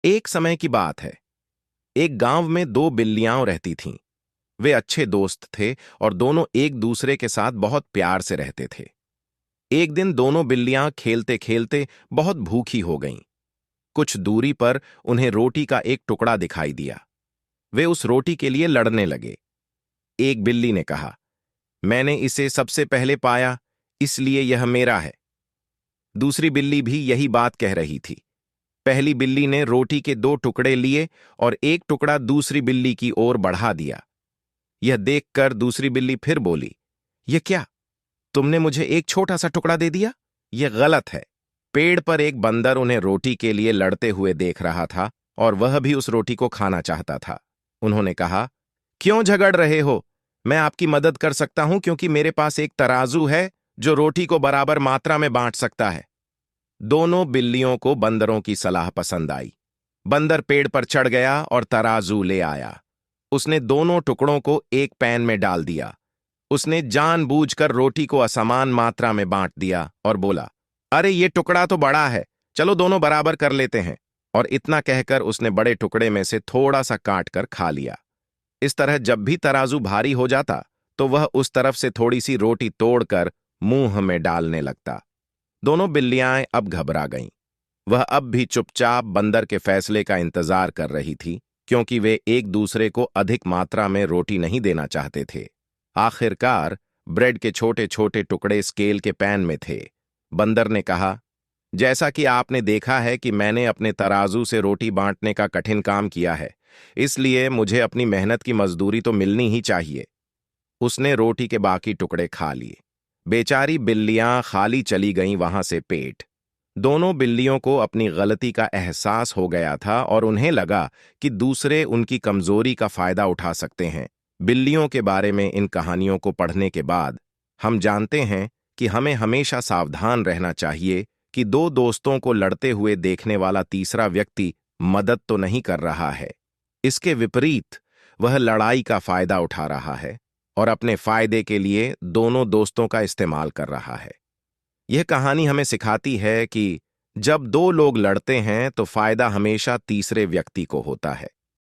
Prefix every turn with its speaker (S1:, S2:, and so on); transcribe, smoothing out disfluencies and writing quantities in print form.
S1: एक समय की बात है। एक गांव में दो बिल्लियां रहती थीं। वे अच्छे दोस्त थे और दोनों एक दूसरे के साथ बहुत प्यार से रहते थे। एक दिन दोनों बिल्लियां खेलते खेलते बहुत भूखी हो गईं। कुछ दूरी पर उन्हें रोटी का एक टुकड़ा दिखाई दिया। वे उस रोटी के लिए लड़ने लगे। एक बिल्ली ने कहा, मैंने इसे सबसे पहले पाया, इसलिए यह मेरा है। दूसरी बिल्ली भी यही बात कह रही थी। पहली बिल्ली ने रोटी के दो टुकड़े लिए और एक टुकड़ा दूसरी बिल्ली की ओर बढ़ा दिया। यह देखकर दूसरी बिल्ली फिर बोली, यह क्या? तुमने मुझे एक छोटा सा टुकड़ा दे दिया? यह गलत है। पेड़ पर एक बंदर उन्हें रोटी के लिए लड़ते हुए देख रहा था और वह भी उस रोटी को खाना चाहता था। उन्होंने कहा, क्यों झगड़ रहे हो? मैं आपकी मदद कर सकता हूं क्योंकि मेरे पास एक तराजू है जो रोटी को बराबर मात्रा में बांट सकता है। दोनों बिल्लियों को बंदरों की सलाह पसंद आई। बंदर पेड़ पर चढ़ गया और तराजू ले आया। उसने दोनों टुकड़ों को एक पैन में डाल दिया। उसने जानबूझकर रोटी को असमान मात्रा में बांट दिया और बोला, अरे ये टुकड़ा तो बड़ा है, चलो दोनों बराबर कर लेते हैं। और इतना कहकर उसने बड़े टुकड़े में से थोड़ा सा काट कर खा लिया। इस तरह जब भी तराजू भारी हो जाता तो वह उस तरफ से थोड़ी सी रोटी तोड़कर मुंह में डालने लगता। दोनों बिल्लियां अब घबरा गईं। वह अब भी चुपचाप बंदर के फैसले का इंतजार कर रही थी, क्योंकि वे एक दूसरे को अधिक मात्रा में रोटी नहीं देना चाहते थे। आखिरकार ब्रेड के छोटे छोटे टुकड़े स्केल के पैन में थे। बंदर ने कहा, जैसा कि आपने देखा है कि मैंने अपने तराजू से रोटी बांटने का कठिन काम किया है, इसलिए मुझे अपनी मेहनत की मजदूरी तो मिलनी ही चाहिए। उसने रोटी के बाकी टुकड़े खा लिए। बेचारी बिल्लियां खाली चली गईं वहां से पेट। दोनों बिल्लियों को अपनी गलती का एहसास हो गया था और उन्हें लगा कि दूसरे उनकी कमजोरी का फायदा उठा सकते हैं। बिल्लियों के बारे में इन कहानियों को पढ़ने के बाद हम जानते हैं कि हमें हमेशा सावधान रहना चाहिए कि दो दोस्तों को लड़ते हुए देखने वाला तीसरा व्यक्ति मदद तो नहीं कर रहा है। इसके विपरीत वह लड़ाई का फायदा उठा रहा है और अपने फायदे के लिए दोनों दोस्तों का इस्तेमाल कर रहा है। यह कहानी हमें सिखाती है कि जब दो लोग लड़ते हैं तो फायदा हमेशा तीसरे व्यक्ति को होता है।